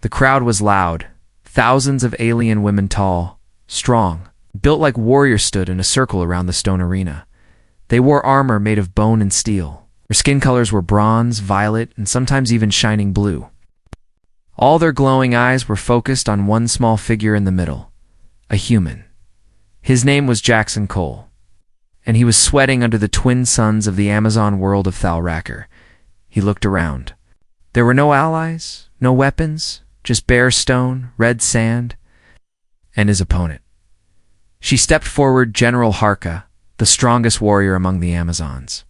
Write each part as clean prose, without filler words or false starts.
The crowd was loud. Thousands of alien women, tall, strong, built like warriors, stood in a circle around the stone arena. They wore armor made of bone and steel. Their skin colors were bronze, violet, and sometimes even shining blue. All their glowing eyes were focused on one small figure in the middle, a human. His name was Jackson Cole, and he was sweating under the twin suns of the Amazon world of Thalracker. He looked around. There were no allies, no weapons, just bare stone, red sand, and his opponent. She stepped forward, General Harka, the strongest warrior among the Amazons.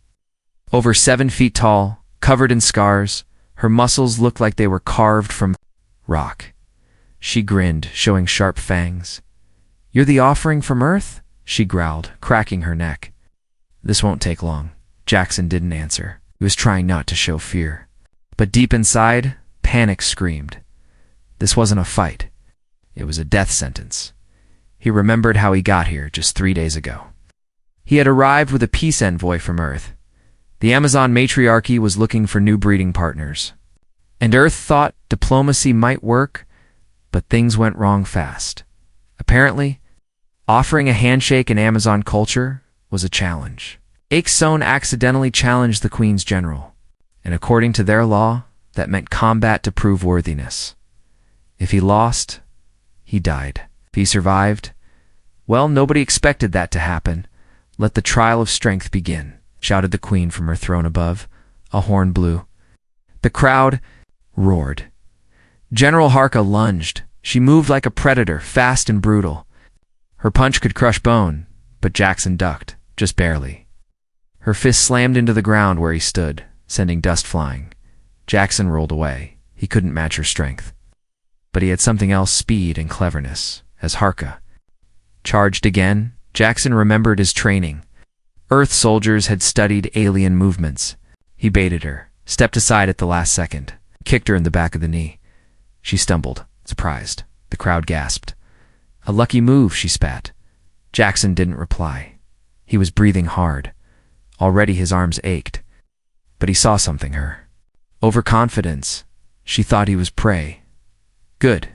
Over 7 feet tall, covered in scars, her muscles looked like they were carved from rock. She grinned, showing sharp fangs. "You're the offering from Earth?" she growled, cracking her neck. "This won't take long." Jackson didn't answer. He was trying not to show fear. But deep inside, panic screamed. This wasn't a fight. It was a death sentence. He remembered how he got here just 3 days ago. He had arrived with a peace envoy from Earth. The Amazon Matriarchy was looking for new breeding partners. And Earth thought diplomacy might work, but things went wrong fast. Apparently, offering a handshake in Amazon culture was a challenge. Axone accidentally challenged the Queen's general, and according to their law, that meant combat to prove worthiness. If he lost, he died. If he survived, well, nobody expected that to happen. "Let the trial of strength begin," shouted the Queen from her throne above. A horn blew. The crowd roared. General Harka lunged. She moved like a predator, fast and brutal. Her punch could crush bone, but Jackson ducked, just barely. Her fist slammed into the ground where he stood, sending dust flying. Jackson rolled away. He couldn't match her strength. But he had something else, speed and cleverness. As Harka charged again, Jackson remembered his training. Earth soldiers had studied alien movements. He baited her, stepped aside at the last second, kicked her in the back of the knee. She stumbled, surprised. The crowd gasped. "A lucky move," she spat. Jackson didn't reply. He was breathing hard. Already his arms ached. But he saw something her. Overconfidence. She thought he was prey. Good.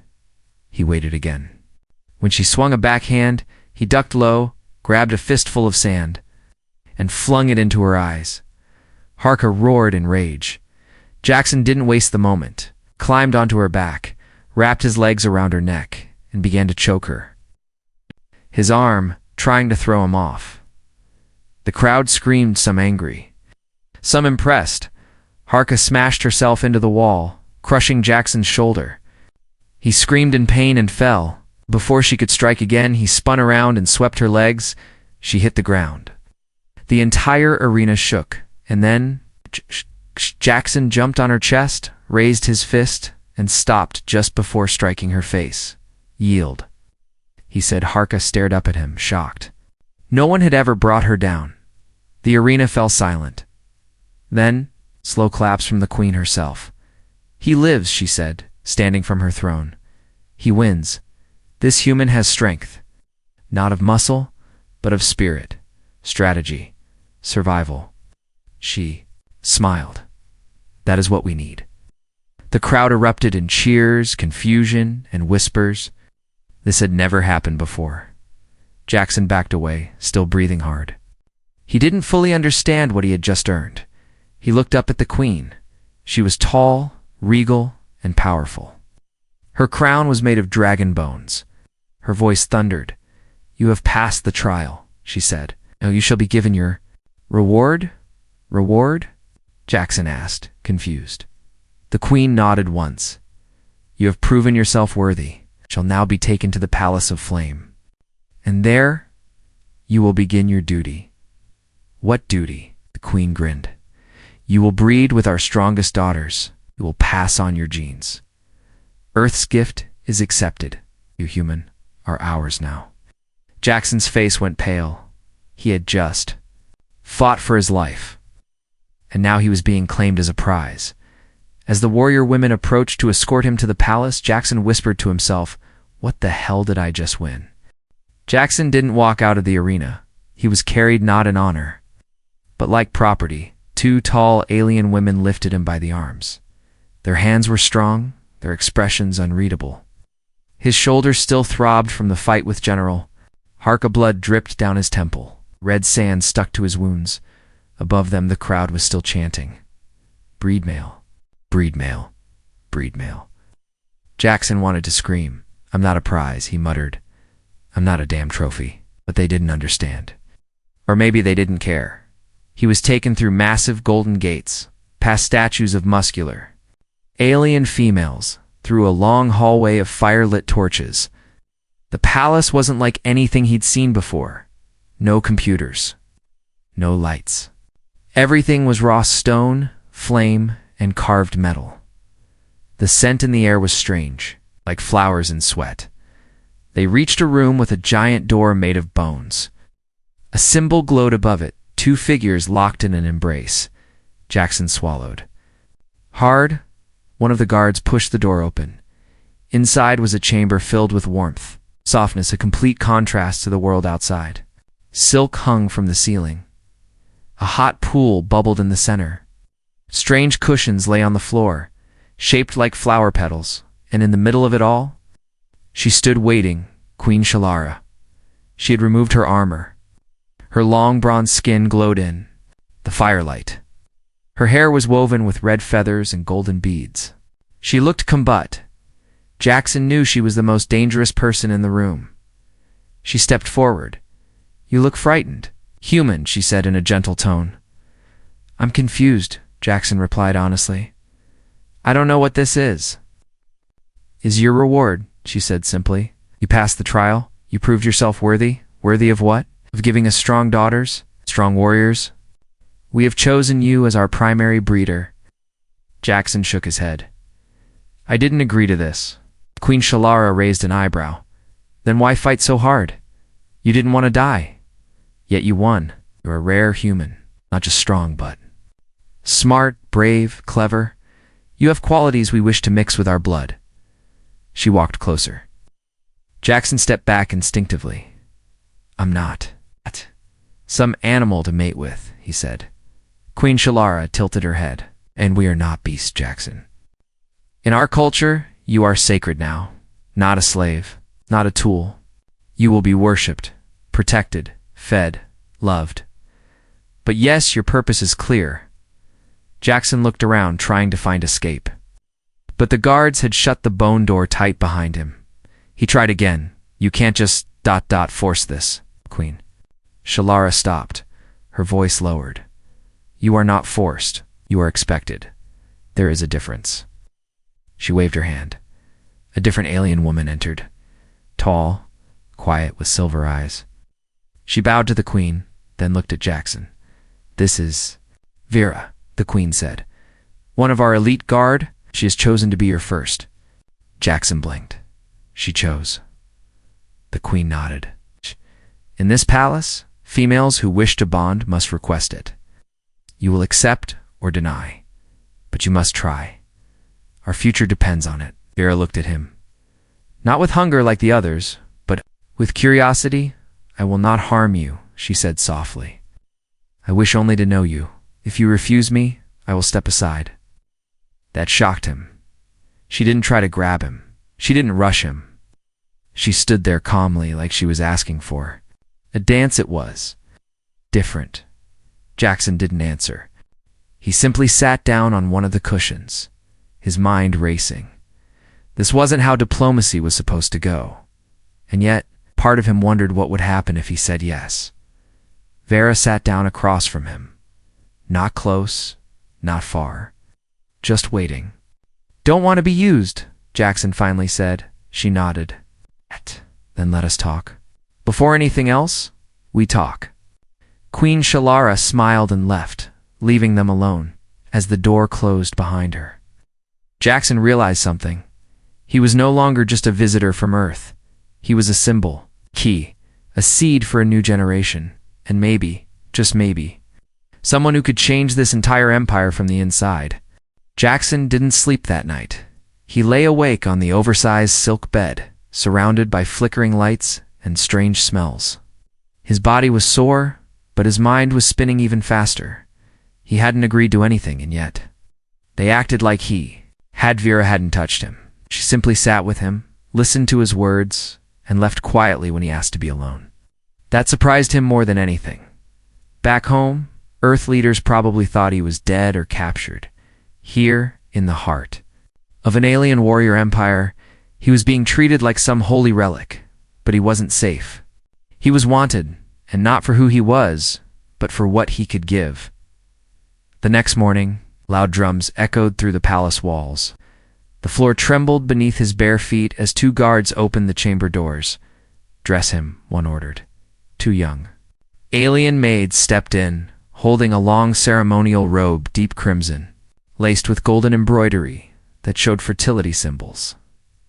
He waited again. When she swung a backhand, he ducked low, grabbed a fistful of sand, and flung it into her eyes. Harka roared in rage. Jackson didn't waste the moment, climbed onto her back, wrapped his legs around her neck, and began to choke her. His arm, trying to throw him off. The crowd screamed, some angry, some impressed. Harka smashed herself into the wall, crushing Jackson's shoulder. He screamed in pain and fell. Before she could strike again, he spun around and swept her legs. She hit the ground. The entire arena shook, and then Jackson jumped on her chest, raised his fist, and stopped just before striking her face. "Yield," he said. Harka stared up at him, shocked. No one had ever brought her down. The arena fell silent. Then, slow claps from the Queen herself. "He lives," she said, standing from her throne. "He wins. This human has strength, not of muscle, but of spirit, strategy, survival." She smiled. "That is what we need." The crowd erupted in cheers, confusion, and whispers. This had never happened before. Jackson backed away, still breathing hard. He didn't fully understand what he had just earned. He looked up at the Queen. She was tall, regal, and powerful. Her crown was made of dragon bones. Her voice thundered. "You have passed the trial," she said. "Now you shall be given your reward." "Reward?" Jackson asked, confused. The Queen nodded once. "You have proven yourself worthy. Shall now be taken to the Palace of Flame. And there you will begin your duty." "What duty?" The Queen grinned. "You will breed with our strongest daughters. You will pass on your genes. Earth's gift is accepted. You human are ours now." Jackson's face went pale. He had just fought for his life, and now he was being claimed as a prize. As the warrior women approached to escort him to the palace, Jackson whispered to himself, "What the hell did I just win?" Jackson didn't walk out of the arena. He was carried not in honor, but like property. 2 tall alien women lifted him by the arms. Their hands were strong, their expressions unreadable. His shoulders still throbbed from the fight with General. Harka blood dripped down his temple. Red sand stuck to his wounds. Above them, the crowd was still chanting. Breed male. Breed male. Breed male. Jackson wanted to scream. I'm not a prize, he muttered. I'm not a damn trophy. But they didn't understand. Or maybe they didn't care. He was taken through massive golden gates, past statues of muscular alien females, through a long hallway of fire-lit torches. The palace wasn't like anything he'd seen before. No computers. No lights. Everything was raw stone, flame, and carved metal. The scent in the air was strange, like flowers in sweat. They reached a room with a giant door made of bones. A symbol glowed above it, two figures locked in an embrace. Jackson swallowed. Hard, one of the guards pushed the door open. Inside was a chamber filled with warmth, softness, a complete contrast to the world outside. Silk hung from the ceiling. A hot pool bubbled in the center. Strange cushions lay on the floor, shaped like flower petals, and in the middle of it all, she stood waiting, Queen Shalara. She had removed her armor. Her long bronze skin glowed in the firelight. Her hair was woven with red feathers and golden beads. She looked combat. Jackson knew she was the most dangerous person in the room. She stepped forward. You look frightened. Human, she said in a gentle tone. I'm confused, Jackson replied honestly. I don't know what this is. Is your reward, she said simply. You passed the trial. You proved yourself worthy. Worthy of what? Of giving us strong daughters, strong warriors. We have chosen you as our primary breeder. Jackson shook his head. I didn't agree to this. Queen Shalara raised an eyebrow. Then why fight so hard? You didn't want to die. Yet you won. You're a rare human. Not just strong, but smart, brave, clever. You have qualities we wish to mix with our blood. She walked closer. Jackson stepped back instinctively. I'm not. Some animal to mate with, he said. Queen Shalara tilted her head. And we are not beasts, Jackson. In our culture, you are sacred now. Not a slave, not a tool. You will be worshipped, protected, fed, loved. But yes, your purpose is clear. Jackson looked around, trying to find escape. But the guards had shut the bone door tight behind him. He tried again. You can't just ... force this, Queen. Shalara stopped. Her voice lowered. You are not forced. You are expected. There is a difference. She waved her hand. A different alien woman entered. Tall, quiet, with silver eyes. She bowed to the Queen, then looked at Jackson. This is Vera, the Queen said. One of our elite guard. She has chosen to be your first. Jackson blinked. She chose. The Queen nodded. In this palace, females who wish to bond must request it. You will accept or deny, but you must try. Our future depends on it. Vera looked at him. Not with hunger like the others, but with curiosity. I will not harm you, she said softly. I wish only to know you. If you refuse me, I will step aside. That shocked him. She didn't try to grab him. She didn't rush him. She stood there calmly like she was asking for. A dance it was. Different. Jackson didn't answer. He simply sat down on one of the cushions, his mind racing. This wasn't how diplomacy was supposed to go. And yet, part of him wondered what would happen if he said yes. Vera sat down across from him. Not close, not far. Just waiting. Don't want to be used, Jackson finally said. She nodded. Then let us talk. Before anything else, we talk. Queen Shalara smiled and left, leaving them alone, as the door closed behind her. Jackson realized something. He was no longer just a visitor from Earth. He was a symbol, key, a seed for a new generation, and maybe, just maybe, someone who could change this entire empire from the inside. Jackson didn't sleep that night. He lay awake on the oversized silk bed, surrounded by flickering lights and strange smells. His body was sore, but his mind was spinning even faster. He hadn't agreed to anything, and yet they acted like he had. Vera hadn't touched him. She simply sat with him, listened to his words, and left quietly when he asked to be alone. That surprised him more than anything. Back home, Earth leaders probably thought he was dead or captured. Here, in the heart of an alien warrior empire, he was being treated like some holy relic, but he wasn't safe. He was wanted, and not for who he was, but for what he could give. The next morning, loud drums echoed through the palace walls. The floor trembled beneath his bare feet as 2 guards opened the chamber doors. "Dress him," one ordered. "Too young." Alien maids stepped in, holding a long ceremonial robe deep crimson, laced with golden embroidery that showed fertility symbols.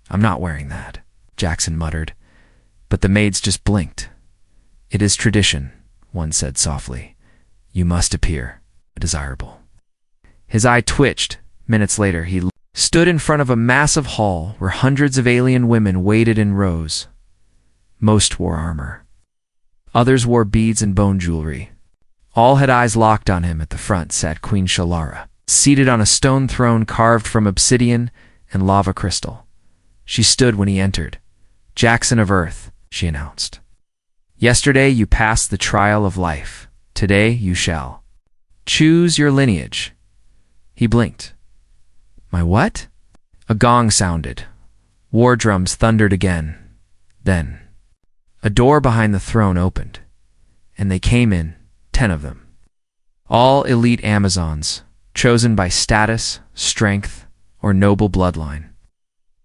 "I'm not wearing that," Jackson muttered, but the maids just blinked. "It is tradition," one said softly. "You must appear desirable." His eye twitched. Minutes later, he stood in front of a massive hall where hundreds of alien women waited in rows. Most wore armor. Others wore beads and bone jewelry. All had eyes locked on him. At the front sat Queen Shalara, seated on a stone throne carved from obsidian and lava crystal. She stood when he entered. "Jackson of Earth," she announced. "Yesterday you passed the trial of life. Today you shall choose your lineage." He blinked. "My what?" A gong sounded. War drums thundered again. Then a door behind the throne opened, and they came in, 10 of them. All elite Amazons, chosen by status, strength, or noble bloodline.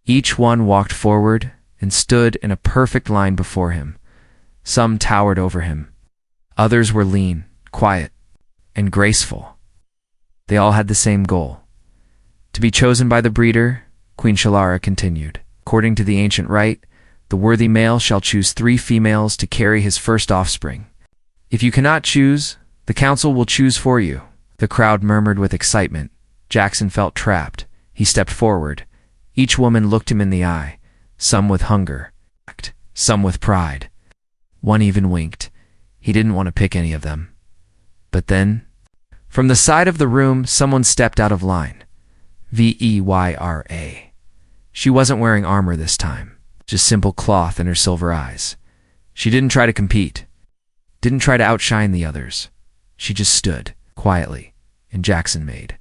Each one walked forward and stood in a perfect line before him. Some towered over him. Others were lean, quiet, and graceful. They all had the same goal: to be chosen by the breeder. Queen Shalara continued. "According to the ancient rite, the worthy male shall choose 3 females to carry his first offspring. If you cannot choose, the council will choose for you." The crowd murmured with excitement. Jackson felt trapped. He stepped forward. Each woman looked him in the eye, some with hunger, some with pride. One even winked. He didn't want to pick any of them. But then, from the side of the room, someone stepped out of line. Veyra. She wasn't wearing armor this time, just simple cloth in her silver eyes. She didn't try to compete, didn't try to outshine the others. She just stood, quietly, and Jackson made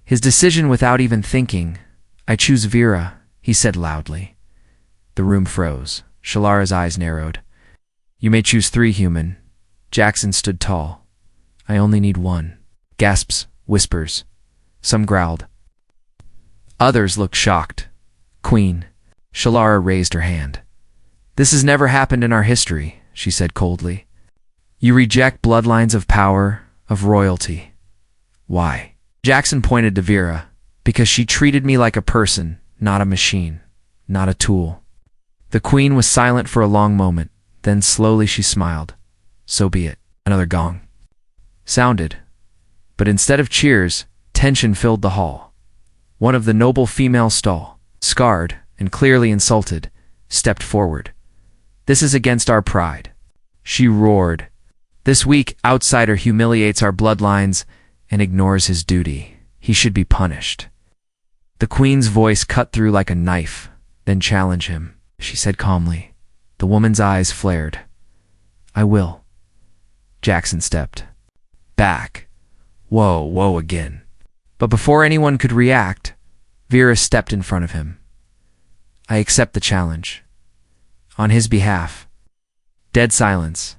his decision without even thinking. "I choose Vera," he said loudly. The room froze. Shalara's eyes narrowed. "You may choose 3, human." Jackson stood tall. "I only need 1. Gasps, whispers. Some growled. Others looked shocked. "Queen." Shalara raised her hand. "This has never happened in our history," she said coldly. "You reject bloodlines of power, of royalty. Why?" Jackson pointed to Vera. "Because she treated me like a person, not a machine, not a tool." The queen was silent for a long moment. Then slowly she smiled. "So be it." Another gong sounded. But instead of cheers, tension filled the hall. One of the noble female stall, scarred and clearly insulted, stepped forward. "This is against our pride," she roared. "This weak outsider humiliates our bloodlines and ignores his duty. He should be punished." The queen's voice cut through like a knife. "Then challenge him," she said calmly. The woman's eyes flared. "I will." Jackson stepped back. Whoa again. But before anyone could react, Vera stepped in front of him. "I accept the challenge." On his behalf. Dead silence.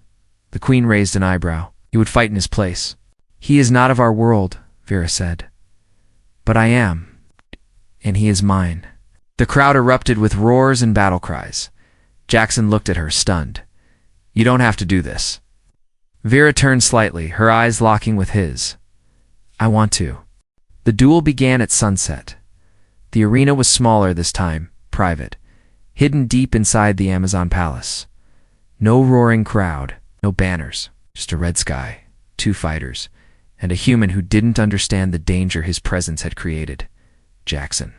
The queen raised an eyebrow. "He would fight in his place." "He is not of our world," Vera said. "But I am, and he is mine." The crowd erupted with roars and battle cries. Jackson looked at her, stunned. "You don't have to do this." Vera turned slightly, her eyes locking with his. "I want to." The duel began at sunset. The arena was smaller this time, private, hidden deep inside the Amazon palace. No roaring crowd, no banners, just a red sky, 2 fighters, and a human who didn't understand the danger his presence had created. Jackson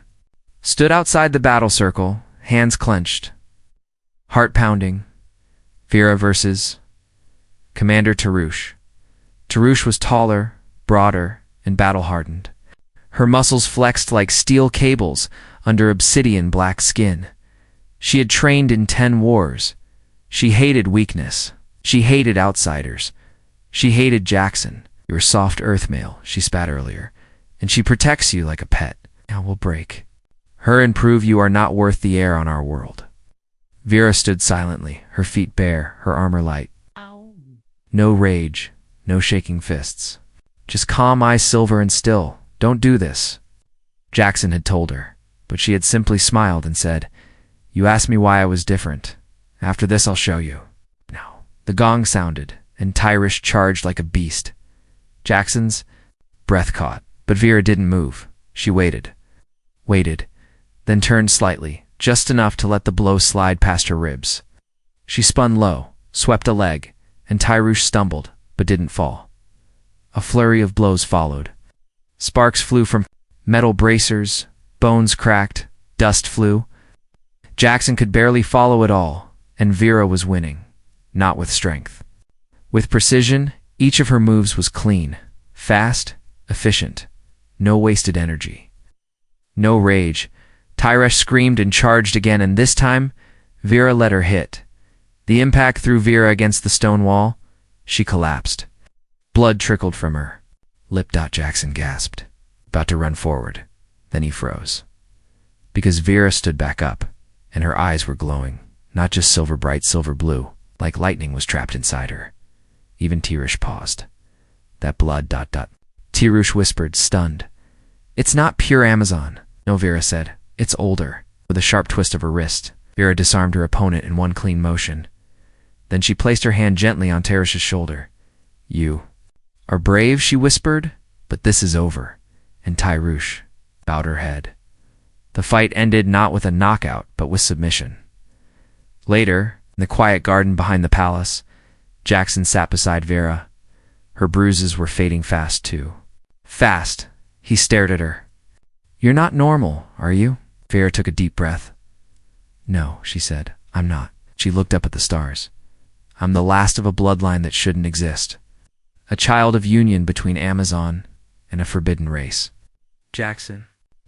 stood outside the battle circle, hands clenched, heart pounding. Vera versus Commander Tarush. Tarush was taller, broader, and battle-hardened. Her muscles flexed like steel cables under obsidian black skin. She had trained in 10 wars. She hated weakness. She hated outsiders. She hated Jackson. "You're a soft earth male," she spat earlier, "and she protects you like a pet. Now we'll break her and prove you are not worth the air on our world." Vera stood silently, her feet bare, her armor light. Ow. No rage, no shaking fists. Just calm eyes, silver and still. "Don't do this." Jackson had told her, but she had simply smiled and said, "You asked me why I was different. After this I'll show you." Now, the gong sounded, and Tyrish charged like a beast. Jackson's breath caught, but Vera didn't move. She waited, then turned slightly, just enough to let the blow slide past her ribs. She spun low, swept a leg, and Tyrush stumbled, but didn't fall. A flurry of blows followed. Sparks flew from metal bracers, bones cracked, dust flew. Jackson could barely follow it all, and Vera was winning, not with strength. With precision, each of her moves was clean, fast, efficient. No wasted energy. No rage. Tyresh screamed and charged again, and this time, Vera let her hit. The impact threw Vera against the stone wall. She collapsed. Blood trickled from her. Lip. Jackson gasped, about to run forward. Then he froze. Because Vera stood back up, and her eyes were glowing, not just silver bright, silver blue, like lightning was trapped inside her. Even Tyrush paused. "That blood. Tyrush whispered, stunned. "It's not pure Amazon." "No," Vera said. "It's older." With a sharp twist of her wrist, Vera disarmed her opponent in one clean motion. Then she placed her hand gently on Tyrush's shoulder. "You are brave," she whispered, "but this is over." And Tyrush bowed her head. The fight ended not with a knockout, but with submission. Later, in the quiet garden behind the palace, Jackson sat beside Vera. Her bruises were fading fast, too. Fast. He stared at her. "You're not normal, are you?" Vera took a deep breath. "No," she said, "I'm not." She looked up at the stars. "I'm the last of a bloodline that shouldn't exist. A child of union between Amazon and a forbidden race." Jackson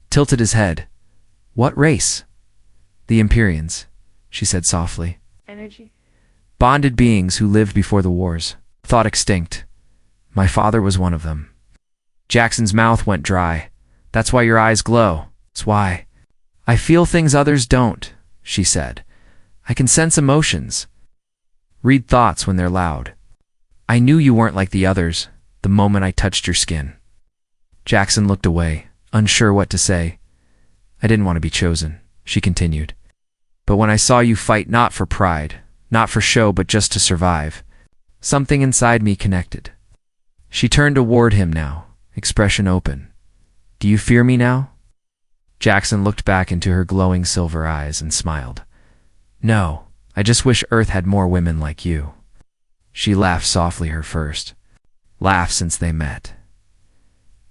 tilted his head. "What race?" "The Empyreans," she said softly. Energy. "Bonded beings who lived before the wars, thought extinct. My father was one of them." Jackson's mouth went dry. "That's why your eyes glow. It's why." "I feel things others don't," she said. "I can sense emotions. Read thoughts when they're loud. I knew you weren't like the others the moment I touched your skin." Jackson looked away, unsure what to say. "I didn't want to be chosen," she continued. "But when I saw you fight not for pride, not for show, but just to survive, something inside me connected." She turned toward him now, expression open. "Do you fear me now?" Jackson looked back into her glowing silver eyes and smiled. "No, I just wish Earth had more women like you." She laughed softly, her first laugh since they met.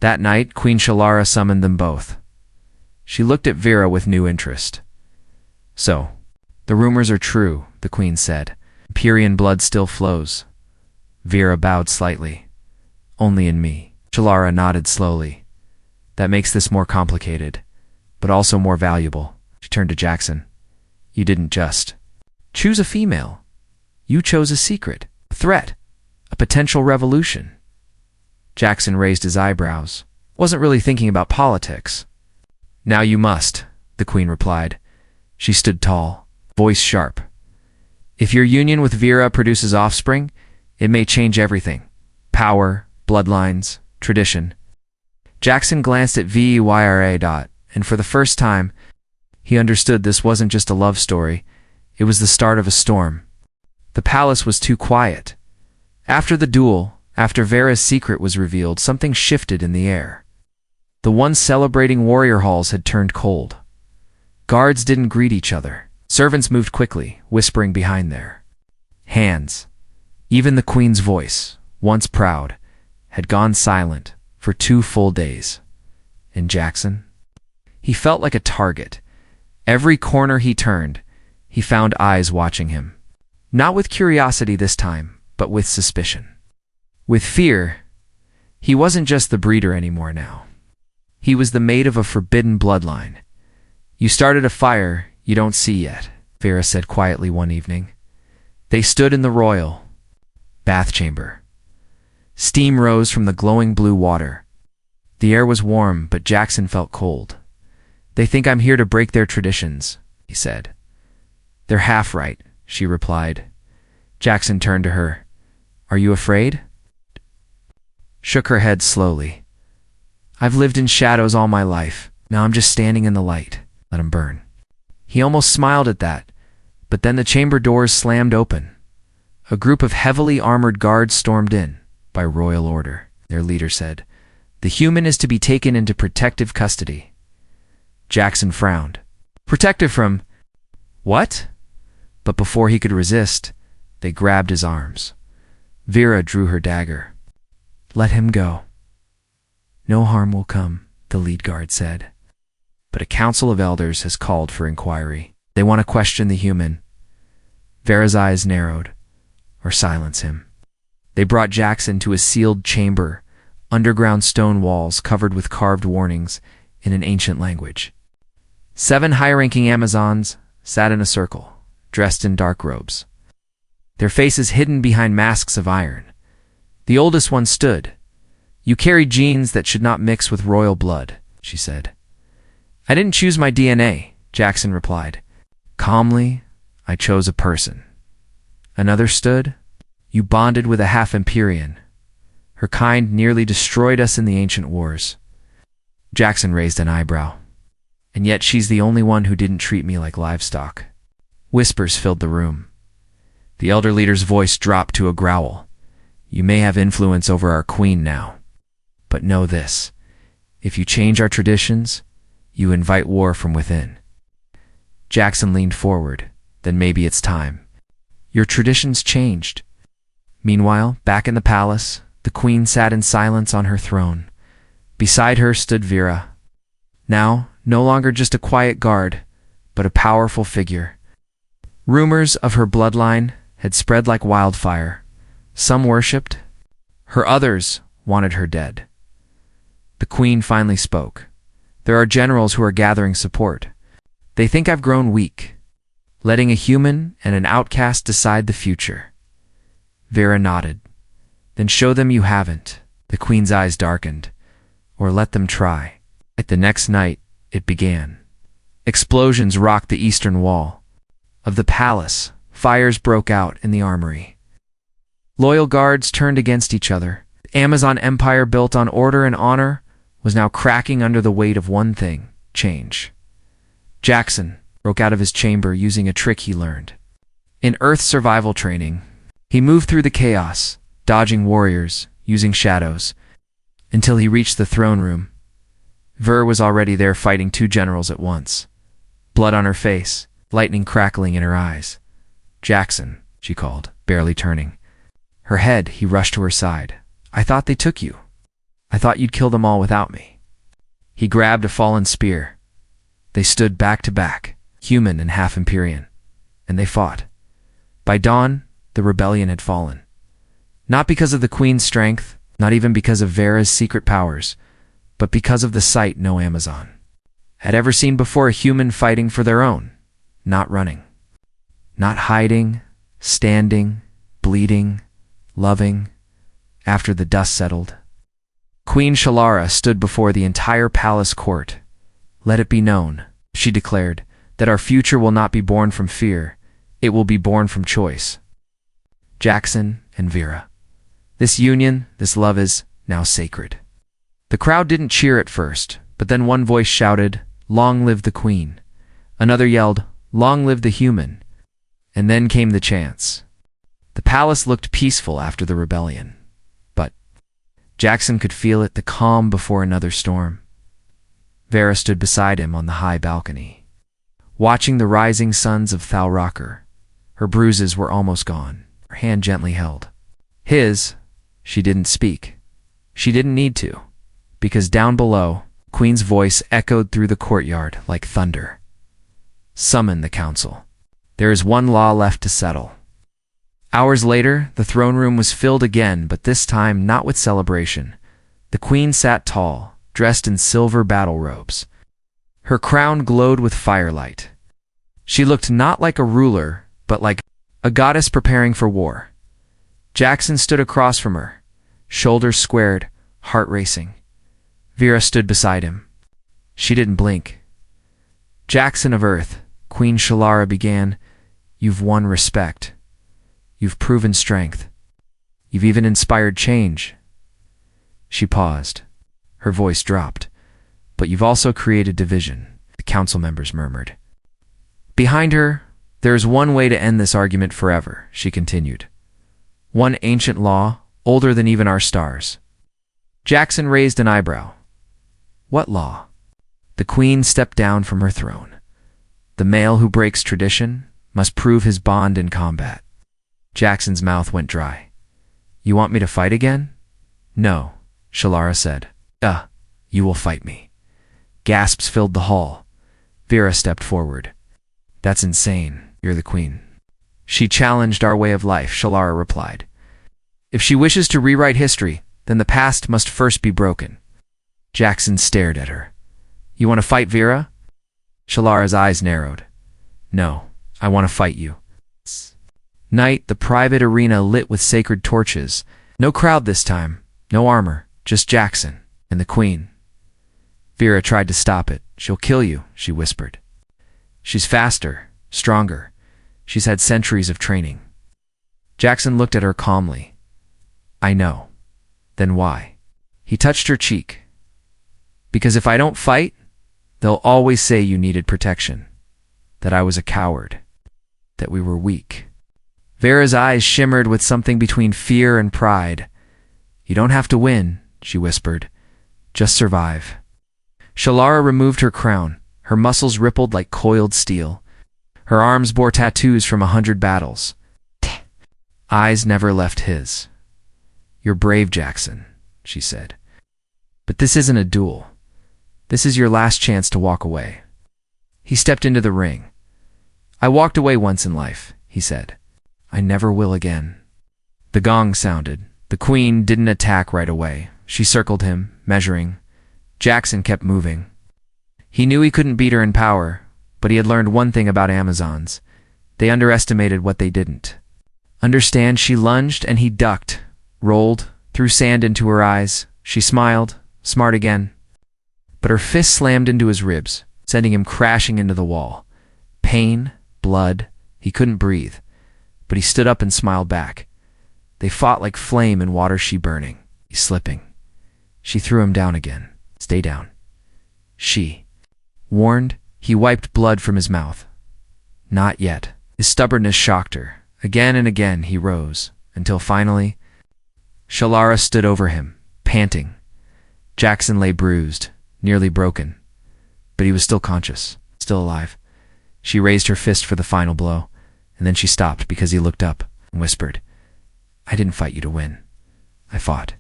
That night, Queen Shalara summoned them both. She looked at Vera with new interest. "So, the rumors are true," the queen said. "Empyrean blood still flows." Vera bowed slightly. "Only in me." Shalara nodded slowly. "That makes this more complicated, but also more valuable." She turned to Jackson. "You didn't just choose a female. You chose a secret, a threat, a potential revolution." Jackson raised his eyebrows. Wasn't really thinking about politics. "Now you must," the queen replied. She stood tall, voice sharp. "If your union with Vera produces offspring, it may change everything. Power, bloodlines, tradition." Jackson glanced at Vyra. And for the first time, he understood this wasn't just a love story. It was the start of a storm. The palace was too quiet. After the duel, after Vera's secret was revealed, something shifted in the air. The once celebrating warrior halls had turned cold. Guards didn't greet each other. Servants moved quickly, whispering behind their hands. Even the queen's voice, once proud, had gone silent for 2 full days. And Jackson? He felt like a target. Every corner he turned, he found eyes watching him. Not with curiosity this time, but with suspicion. With fear. He wasn't just the breeder anymore now. He was the mate of a forbidden bloodline. You started a fire you don't see yet, Vera said quietly one evening. They stood in the royal bath chamber. Steam rose from the glowing blue water. The air was warm, but Jackson felt cold. They think I'm here to break their traditions, he said. They're half right, she replied. Jackson turned to her. Are you afraid? Shook her head slowly. I've lived in shadows all my life. Now I'm just standing in the light. Let 'em burn. He almost smiled at that, but then the chamber doors slammed open. A group of heavily armored guards stormed in, by royal order, their leader said. The human is to be taken into protective custody. Jackson frowned. Protective from what? But before he could resist, they grabbed his arms. Vera drew her dagger. Let him go. No harm will come, the lead guard said. But a council of elders has called for inquiry. They want to question the human. Vera's eyes narrowed, or silence him. They brought Jackson to a sealed chamber, underground stone walls covered with carved warnings in an ancient language. 7 high-ranking Amazons sat in a circle, dressed in dark robes, their faces hidden behind masks of iron. The oldest one stood. You carry genes that should not mix with royal blood, she said. I didn't choose my DNA, Jackson replied. Calmly, I chose a person. Another stood. You bonded with a half-Empyrean. Her kind nearly destroyed us in the ancient wars. Jackson raised an eyebrow. And yet she's the only one who didn't treat me like livestock. Whispers filled the room. The elder leader's voice dropped to a growl. You may have influence over our queen now. But know this. If you change our traditions, you invite war from within. Jackson leaned forward. Then maybe it's time. Your traditions changed. Meanwhile, back in the palace, the queen sat in silence on her throne. Beside her stood Vera. Now, no longer just a quiet guard, but a powerful figure. Rumors of her bloodline had spread like wildfire. Some worshipped her, others wanted her dead. The queen finally spoke. There are generals who are gathering support. They think I've grown weak, letting a human and an outcast decide the future. Vera nodded. Then show them you haven't. The queen's eyes darkened. Or let them try. The next night, it began. Explosions rocked the eastern wall of the palace. Fires broke out in the armory. Loyal guards turned against each other. The Amazon empire built on order and honor was now cracking under the weight of one thing, change. Jackson broke out of his chamber using a trick he learned. In Earth survival training, he moved through the chaos, dodging warriors, using shadows, until he reached the throne room. Ver was already there fighting 2 generals at once. Blood on her face, lightning crackling in her eyes. Jackson, she called, barely turning. Her head, he rushed to her side. I thought they took you. I thought you'd kill them all without me. He grabbed a fallen spear. They stood back to back, human and half-Empyrean, and they fought. By dawn, the rebellion had fallen. Not because of the queen's strength, not even because of Vera's secret powers, but because of the sight no Amazon had ever seen before: a human fighting for their own, not running, not hiding, standing, bleeding, loving. After the dust settled, Queen Shalara stood before the entire palace court. Let it be known, she declared, that our future will not be born from fear, it will be born from choice. Jackson and Vera. This union, this love is now sacred. The crowd didn't cheer at first, but then one voice shouted, Long live the queen. Another yelled, Long live the human. And then came the chance. The palace looked peaceful after the rebellion, but Jackson could feel it, the calm before another storm. Vera stood beside him on the high balcony, watching the rising suns of Thalrocker. Her bruises were almost gone, her hand gently held. His, she didn't speak. She didn't need to, because down below, Queen's voice echoed through the courtyard like thunder. Summon the council. There is one law left to settle. Hours later, the throne room was filled again, but this time not with celebration. The queen sat tall, dressed in silver battle robes. Her crown glowed with firelight. She looked not like a ruler, but like a goddess preparing for war. Jackson stood across from her, shoulders squared, heart racing. Vera stood beside him. She didn't blink. "Jackson of Earth," Queen Shalara began, "you've won respect. You've proven strength. You've even inspired change." She paused. Her voice dropped. "But you've also created division," the council members murmured. "Behind her, there is one way to end this argument forever," she continued. "One ancient law, older than even our stars." Jackson raised an eyebrow. "What law?" The queen stepped down from her throne. "The male who breaks tradition must prove his bond in combat." Jackson's mouth went dry. "You want me to fight again?" "No," Shalara said. You will fight me." Gasps filled the hall. Vera stepped forward. "That's insane. You're the queen." "She challenged our way of life," Shalara replied. "If she wishes to rewrite history, then the past must first be broken." Jackson stared at her. "You want to fight Vera?" Shalara's eyes narrowed. "No, I want to fight you." Night, the private arena lit with sacred torches. No crowd this time, no armor, just Jackson and the queen. Vera tried to stop it. "She'll kill you," she whispered. "She's faster, stronger. She's had centuries of training." Jackson looked at her calmly. "I know. Then why?" He touched her cheek. "Because if I don't fight, they'll always say you needed protection, that I was a coward, that we were weak." Vera's eyes shimmered with something between fear and pride. "You don't have to win," she whispered. "Just survive." Shalara removed her crown. Her muscles rippled like coiled steel. Her arms bore tattoos from 100 battles. Eyes never left his. "You're brave, Jackson," she said. "But this isn't a duel. This is your last chance to walk away." He stepped into the ring. "I walked away once in life," he said. "I never will again." The gong sounded. The queen didn't attack right away. She circled him, measuring. Jackson kept moving. He knew he couldn't beat her in power, but he had learned one thing about Amazons. They underestimated what they didn't understand. She lunged and he ducked, rolled, threw sand into her eyes. She smiled, smart again. But her fist slammed into his ribs, sending him crashing into the wall. Pain, blood, he couldn't breathe. But he stood up and smiled back. They fought like flame and water, she burning, he slipping. She threw him down again. "Stay down." She warned. He wiped blood from his mouth. Not yet. His stubbornness shocked her. Again and again he rose, until finally Shalara stood over him, panting. Jackson lay bruised, nearly broken. But he was still conscious, still alive. She raised her fist for the final blow, and then she stopped because he looked up and whispered, "I didn't fight you to win. I fought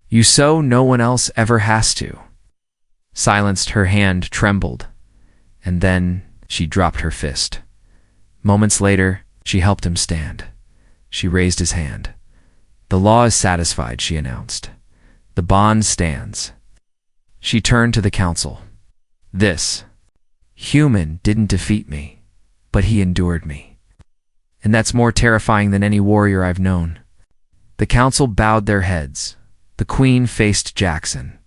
you so no one else ever has to." Silenced, her hand trembled, and then she dropped her fist. Moments later, she helped him stand. She raised his hand. "The law is satisfied," she announced. "The bond stands." She turned to the council. "This human didn't defeat me, but he endured me. And that's more terrifying than any warrior I've known." The council bowed their heads. The queen faced Jackson.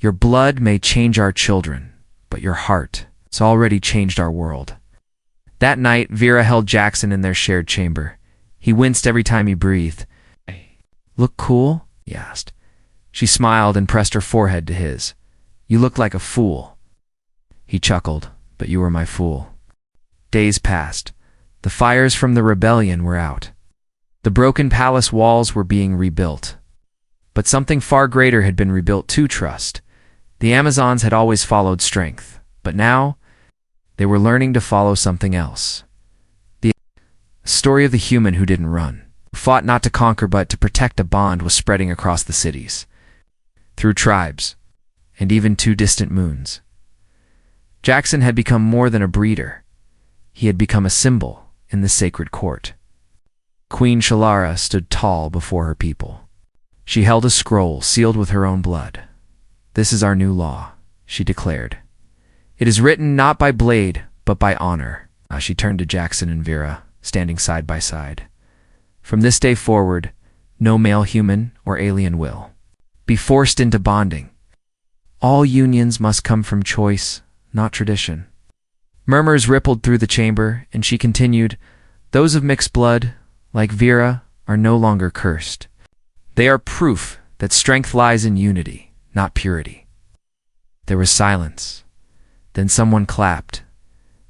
"Your blood may change our children, but your heart has already changed our world." That night, Vera held Jackson in their shared chamber. He winced every time he breathed. "Look cool?" he asked. She smiled and pressed her forehead to his. "You look like a fool." He chuckled, "But you were my fool." Days passed. The fires from the rebellion were out. The broken palace walls were being rebuilt. But something far greater had been rebuilt too: trust. The Amazons had always followed strength, but now they were learning to follow something else. The story of the human who didn't run, who fought not to conquer but to protect a bond, was spreading across the cities, through tribes, and even to distant moons. Jackson had become more than a breeder. He had become a symbol in the sacred court. Queen Shalara stood tall before her people. She held a scroll sealed with her own blood. "This is our new law," she declared. It is written not by blade, but by honor. She turned to Jackson and Vera, standing side by side. From this day forward, no male human or alien will be forced into bonding. All unions must come from choice, not tradition. Murmurs rippled through the chamber, and she continued, those of mixed blood, like Vera, are no longer cursed. They are proof that strength lies in unity, not purity. There was silence. Then someone clapped,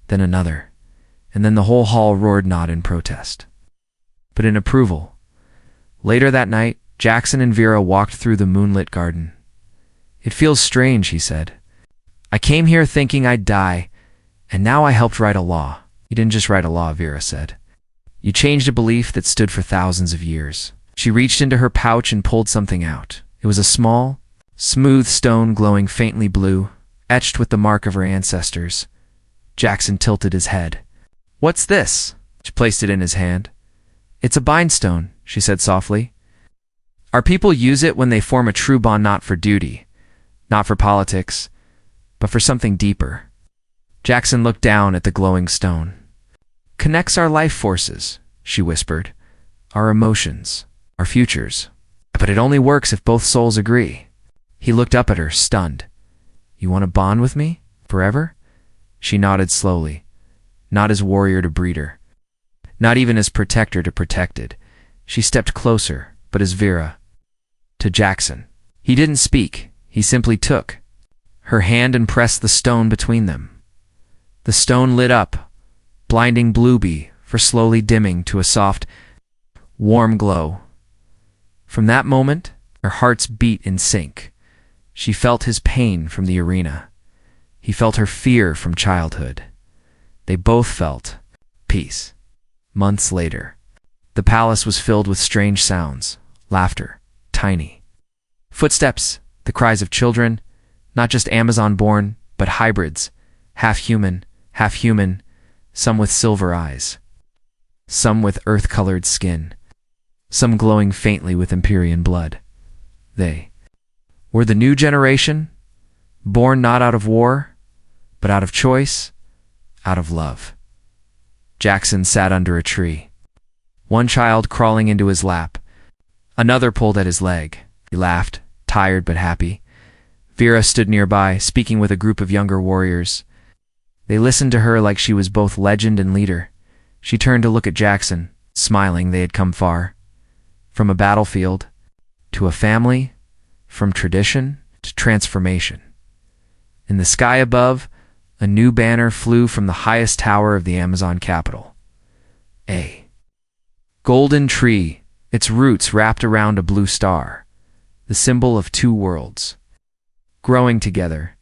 then another, and then the whole hall roared not in protest, but in approval. Later that night, Jackson and Vera walked through the moonlit garden. It feels strange, he said. I came here thinking I'd die, and now I helped write a law. You didn't just write a law, Vera said. You changed a belief that stood for thousands of years. She reached into her pouch and pulled something out. It was a small, smooth stone glowing faintly blue, etched with the mark of her ancestors. Jackson tilted his head. What's this? She placed it in his hand. It's a bindstone, she said softly. Our people use it when they form a true bond, not for duty, not for politics, but for something deeper. Jackson looked down at the glowing stone. Connects our life forces, she whispered. Our emotions, our futures. But it only works if both souls agree. He looked up at her, stunned. You want to bond with me? Forever? She nodded slowly. Not as warrior to breeder. Not even as protector to protected. She stepped closer, but as Vera. To Jackson. He didn't speak. He simply took her hand and pressed the stone between them. The stone lit up, blinding Blueby, for slowly dimming to a soft, warm glow. From that moment, their hearts beat in sync. She felt his pain from the arena. He felt her fear from childhood. They both felt peace. Months later, the palace was filled with strange sounds, laughter, tiny footsteps, the cries of children, not just Amazon-born, but hybrids, half human, some with silver eyes, some with earth-colored skin, some glowing faintly with Empyrean blood. They were the new generation, born not out of war, but out of choice, out of love. Jackson sat under a tree, one child crawling into his lap, another pulled at his leg. He laughed, tired but happy. Vera stood nearby, speaking with a group of younger warriors. They listened to her like she was both legend and leader. She turned to look at Jackson, smiling. They had come far. From a battlefield to a family, from tradition to transformation. In the sky above, a new banner flew from the highest tower of the Amazon capital. A golden tree, its roots wrapped around a blue star, the symbol of two worlds, growing together,